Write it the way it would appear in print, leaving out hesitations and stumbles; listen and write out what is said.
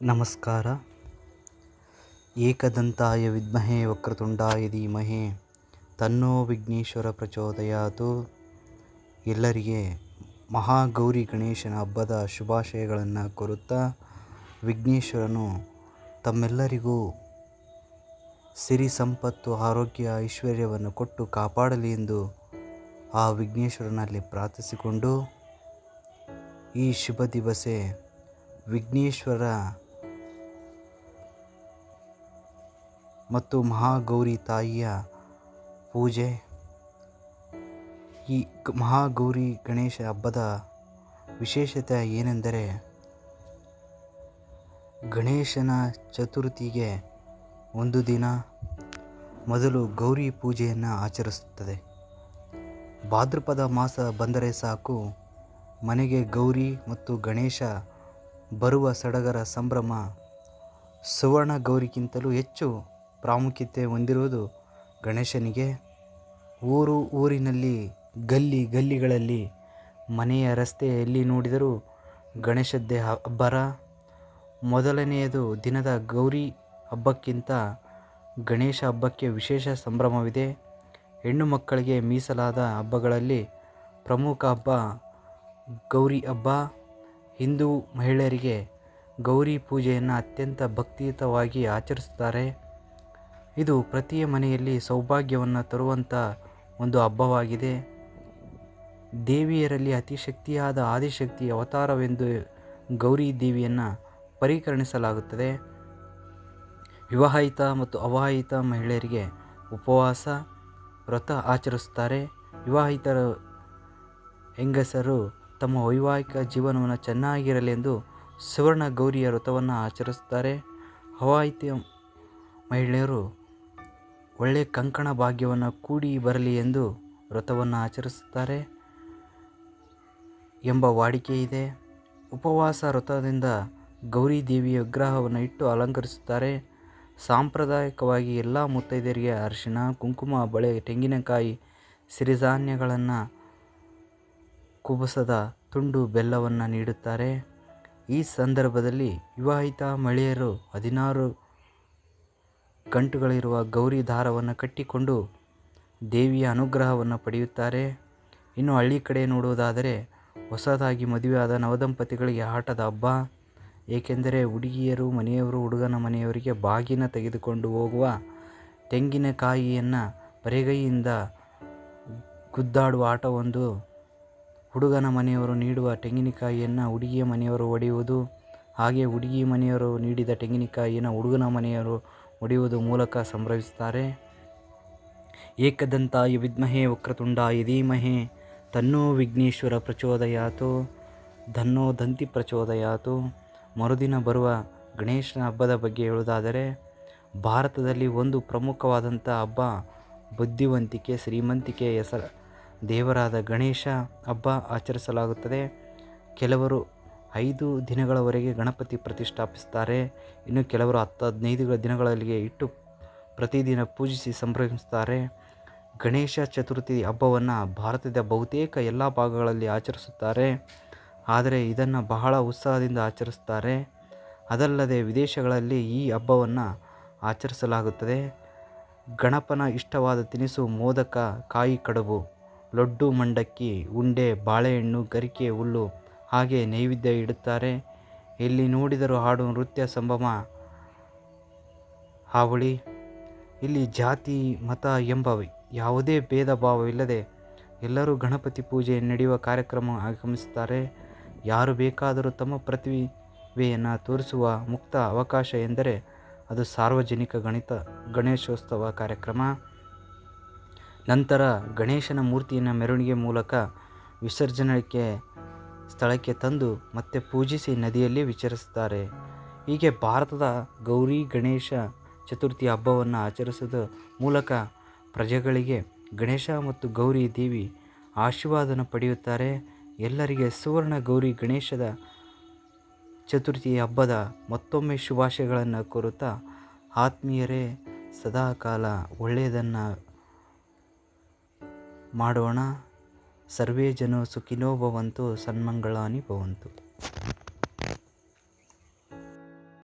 ನಮಸ್ಕಾರ. ಏಕದಂತಾಯ ವಿದ್ಮಹೇ ವಕ್ರತುಂಡಾಯ ಧೀಮಹಿ ತನ್ನೋ ವಿಘ್ನೇಶ್ವರ ಪ್ರಚೋದಯಾತ್. ಎಲ್ಲರಿಗೆ ಮಹಾಗೌರಿ ಗಣೇಶನ ಹಬ್ಬದ ಶುಭಾಶಯಗಳನ್ನು ಕೋರುತ್ತಾ, ವಿಘ್ನೇಶ್ವರನು ತಮ್ಮೆಲ್ಲರಿಗೂ ಸಿರಿ ಸಂಪತ್ತು, ಆರೋಗ್ಯ, ಐಶ್ವರ್ಯವನ್ನು ಕೊಟ್ಟು ಕಾಪಾಡಲಿ ಎಂದು ಆ ವಿಘ್ನೇಶ್ವರನಲ್ಲಿ ಪ್ರಾರ್ಥಿಸಿಕೊಂಡು, ಈ ಶುಭ ದಿವಸ ವಿಘ್ನೇಶ್ವರ ಮತ್ತು ಮಹಾಗೌರಿ ತಾಯಿಯ ಪೂಜೆ. ಈ ಮಹಾಗೌರಿ ಗಣೇಶ ಹಬ್ಬದ ವಿಶೇಷತೆ ಏನೆಂದರೆ, ಗಣೇಶನ ಚತುರ್ಥಿಗೆ ಒಂದು ದಿನ ಮೊದಲು ಗೌರಿ ಪೂಜೆಯನ್ನು ಆಚರಿಸುತ್ತದೆ. ಭಾದ್ರಪದ ಮಾಸ ಬಂದರೆ ಸಾಕು, ಮನೆಗೆ ಗೌರಿ ಮತ್ತು ಗಣೇಶ ಬರುವ ಸಡಗರ ಸಂಭ್ರಮ. ಸುವರ್ಣ ಗೌರಿಗಿಂತಲೂ ಹೆಚ್ಚು ಪ್ರಾಮುಖ್ಯತೆ ಹೊಂದಿರುವುದು ಗಣೇಶನಿಗೆ. ಊರಿನಲ್ಲಿ ಗಲ್ಲಿಗಳಲ್ಲಿ ಮನೆಯ ರಸ್ತೆ ಎಲ್ಲಿ ನೋಡಿದರೂ ಗಣೇಶದ್ದೇ ಅಬ್ಬರ. ಮೊದಲನೆಯದು ದಿನದ ಗೌರಿ ಹಬ್ಬಕ್ಕಿಂತ ಗಣೇಶ ಹಬ್ಬಕ್ಕೆ ವಿಶೇಷ ಸಂಭ್ರಮವಿದೆ. ಹೆಣ್ಣು ಮಕ್ಕಳಿಗೆ ಮೀಸಲಾದ ಹಬ್ಬಗಳಲ್ಲಿ ಪ್ರಮುಖ ಹಬ್ಬ ಗೌರಿ ಹಬ್ಬ. ಹಿಂದೂ ಮಹಿಳೆಯರಿಗೆ ಗೌರಿ ಪೂಜೆಯನ್ನು ಅತ್ಯಂತ ಭಕ್ತಿಯುತವಾಗಿ ಆಚರಿಸುತ್ತಾರೆ. ಇದು ಪ್ರತಿ ಮನೆಯಲ್ಲಿ ಸೌಭಾಗ್ಯವನ್ನು ತರುವಂಥ ಒಂದು ಹಬ್ಬವಾಗಿದೆ. ದೇವಿಯರಲ್ಲಿ ಅತಿ ಶಕ್ತಿಯಾದ ಆದಿಶಕ್ತಿ ಅವತಾರವೆಂದು ಗೌರಿ ದೇವಿಯನ್ನು ಪರಿಗಣಿಸಲಾಗುತ್ತದೆ. ವಿವಾಹಿತ ಮತ್ತು ಅವಿವಾಹಿತ ಮಹಿಳೆಯರಿಗೆ ಉಪವಾಸ ವ್ರತ ಆಚರಿಸುತ್ತಾರೆ. ವಿವಾಹಿತರ ಹೆಂಗಸರು ತಮ್ಮ ವೈವಾಹಿಕ ಜೀವನವನ್ನು ಚೆನ್ನಾಗಿರಲೆಂದು ಸುವರ್ಣ ಗೌರಿಯ ವ್ರತವನ್ನು ಆಚರಿಸುತ್ತಾರೆ. ಅವಿವಾಹಿತ ಮಹಿಳೆಯರು ಒಳ್ಳೆಯ ಕಂಕಣ ಭಾಗ್ಯವನ್ನು ಕೂಡಿ ಬರಲಿ ಎಂದು ವ್ರತವನ್ನು ಆಚರಿಸುತ್ತಾರೆ ಎಂಬ ವಾಡಿಕೆ ಇದೆ. ಉಪವಾಸ ವ್ರತದಿಂದ ಗೌರಿ ದೇವಿಯ ವಿಗ್ರಹವನ್ನು ಇಟ್ಟು ಅಲಂಕರಿಸುತ್ತಾರೆ. ಸಾಂಪ್ರದಾಯಿಕವಾಗಿ ಎಲ್ಲ ಮುತ್ತೈದೆಯರಿಗೆ ಅರಿಶಿಣ, ಕುಂಕುಮ, ಬಳೆ, ತೆಂಗಿನಕಾಯಿ, ಸಿರಿಧಾನ್ಯಗಳನ್ನು, ಕುಬುಸದ ತುಂಡು ಬೆಲ್ಲವನ್ನು ನೀಡುತ್ತಾರೆ. ಈ ಸಂದರ್ಭದಲ್ಲಿ ವಿವಾಹಿತ ಮಹಿಳೆಯರು 16 ಗಂಟುಗಳಿರುವ ಗೌರಿ ದಾರವನ್ನು ಕಟ್ಟಿಕೊಂಡು ದೇವಿಯ ಅನುಗ್ರಹವನ್ನು ಪಡೆಯುತ್ತಾರೆ. ಇನ್ನು ಹಳ್ಳಿ ಕಡೆ ನೋಡುವುದಾದರೆ, ಹೊಸದಾಗಿ ಮದುವೆಯಾದ ನವದಂಪತಿಗಳಿಗೆ ಆಟದ ಹಬ್ಬ. ಏಕೆಂದರೆ ಹುಡುಗಿಯರು ಮನೆಯವರು ಹುಡುಗನ ಮನೆಯವರಿಗೆ ಬಾಗಿನ ತೆಗೆದುಕೊಂಡು ಹೋಗುವ ತೆಂಗಿನಕಾಯಿಯನ್ನು ಬರೆಗೈಯಿಂದ ಗುದ್ದಾಡುವ ಆಟವೊಂದು. ಹುಡುಗನ ಮನೆಯವರು ನೀಡುವ ತೆಂಗಿನಕಾಯಿಯನ್ನು ಹುಡುಗಿಯ ಮನೆಯವರು ಒಡೆಯುವುದು, ಹಾಗೆ ಹುಡುಗಿ ಮನೆಯವರು ನೀಡಿದ ತೆಂಗಿನಕಾಯಿಯನ್ನು ಹುಡುಗನ ಮನೆಯವರು ಒಡೆಯುವುದು ಮೂಲಕ ಸಂಭ್ರಮಿಸುತ್ತಾರೆ. ಏಕದಂತಾಯ ವಿದ್ಮಹೇ ವಕ್ರತುಂಡಾಯ ಧೀಮಹಿ ತನ್ನೋ ವಿಘ್ನೇಶ್ವರ ಪ್ರಚೋದಯಾತ್. ಧನ್ನೋ ದಂತಿ ಪ್ರಚೋದಯಾತ್. ಮರುದಿನ ಬರುವ ಗಣೇಶನ ಹಬ್ಬದ ಬಗ್ಗೆ ಹೇಳುವುದಾದರೆ, ಭಾರತದಲ್ಲಿ ಒಂದು ಪ್ರಮುಖವಾದಂಥ ಹಬ್ಬ ಬುದ್ಧಿವಂತಿಕೆ, ಶ್ರೀಮಂತಿಕೆ ದೇವರಾದ ಗಣೇಶ ಹಬ್ಬ ಆಚರಿಸಲಾಗುತ್ತದೆ. ಕೆಲವರು 5 ದಿನಗಳವರೆಗೆ ಗಣಪತಿ ಪ್ರತಿಷ್ಠಾಪಿಸುತ್ತಾರೆ. ಇನ್ನು ಕೆಲವರು 10-15 ದಿನಗಳಿಗೆ ಇಟ್ಟು ಪ್ರತಿದಿನ ಪೂಜಿಸಿ ಸಂಭ್ರಮಿಸುತ್ತಾರೆ. ಗಣೇಶ ಚತುರ್ಥಿ ಹಬ್ಬವನ್ನು ಭಾರತದ ಬಹುತೇಕ ಎಲ್ಲ ಭಾಗಗಳಲ್ಲಿ ಆಚರಿಸುತ್ತಾರೆ. ಆದರೆ ಇದನ್ನು ಬಹಳ ಉತ್ಸಾಹದಿಂದ ಆಚರಿಸುತ್ತಾರೆ. ಅದಲ್ಲದೆ ವಿದೇಶಗಳಲ್ಲಿ ಈ ಹಬ್ಬವನ್ನು ಆಚರಿಸಲಾಗುತ್ತದೆ. ಗಣಪನ ಇಷ್ಟವಾದ ತಿನಿಸು ಮೋದಕ, ಕಾಯಿ ಕಡುಬು, ಲಡ್ಡು, ಮಂಡಕ್ಕಿ, ಉಂಡೆ, ಬಾಳೆಹಣ್ಣು, ಗರಿಕೆ, ಹುಲ್ಲು ಹಾಗೆ ನೈವೇದ್ಯ ಇಡುತ್ತಾರೆ. ಎಲ್ಲಿ ನೋಡಿದರೂ ಹಾಡು, ನೃತ್ಯ, ಸಂಭ್ರಮ, ಹಾವಳಿ. ಇಲ್ಲಿ ಜಾತಿ ಮತ ಎಂಬ ಯಾವುದೇ ಭೇದ ಭಾವವಿಲ್ಲದೆ ಎಲ್ಲರೂ ಗಣಪತಿ ಪೂಜೆ ನಡೆಯುವ ಕಾರ್ಯಕ್ರಮ ಆಗಮಿಸುತ್ತಾರೆ. ಯಾರು ಬೇಕಾದರೂ ತಮ್ಮ ಪ್ರತಿಭೆಯನ್ನು ತೋರಿಸುವ ಮುಕ್ತ ಅವಕಾಶ ಎಂದರೆ ಅದು ಸಾರ್ವಜನಿಕ ಗಣೇಶೋತ್ಸವ ಕಾರ್ಯಕ್ರಮ. ನಂತರ ಗಣೇಶನ ಮೂರ್ತಿಯನ್ನು ಮೆರವಣಿಗೆ ಮೂಲಕ ವಿಸರ್ಜನೆಗೆ ಸ್ಥಳಕ್ಕೆ ತಂದು ಮತ್ತೆ ಪೂಜಿಸಿ ನದಿಯಲ್ಲಿ ವಿಸರ್ಜಿಸುತ್ತಾರೆ. ಹೀಗೆ ಭಾರತದ ಗೌರಿ ಗಣೇಶ ಚತುರ್ಥಿ ಹಬ್ಬವನ್ನು ಆಚರಿಸುವುದರ ಮೂಲಕ ಪ್ರಜೆಗಳಿಗೆ ಗಣೇಶ ಮತ್ತು ಗೌರಿ ದೇವಿ ಆಶೀರ್ವಾದವನ್ನು ಪಡೆಯುತ್ತಾರೆ. ಎಲ್ಲರಿಗೆ ಸುವರ್ಣ ಗೌರಿ ಗಣೇಶದ ಚತುರ್ಥಿ ಹಬ್ಬದ ಮತ್ತೊಮ್ಮೆ ಶುಭಾಶಯಗಳನ್ನು ಕೋರುತ್ತಾ, ಆತ್ಮೀಯರೇ, ಸದಾಕಾಲ ಒಳ್ಳೆಯದನ್ನು ಮಾಡೋಣ. ಸರ್ವೇ ಜನೋ ಸುಖಿನೋ ಭವಂತು, ಸನ್ಮಂಗಳಾನಿ ಭವಂತು.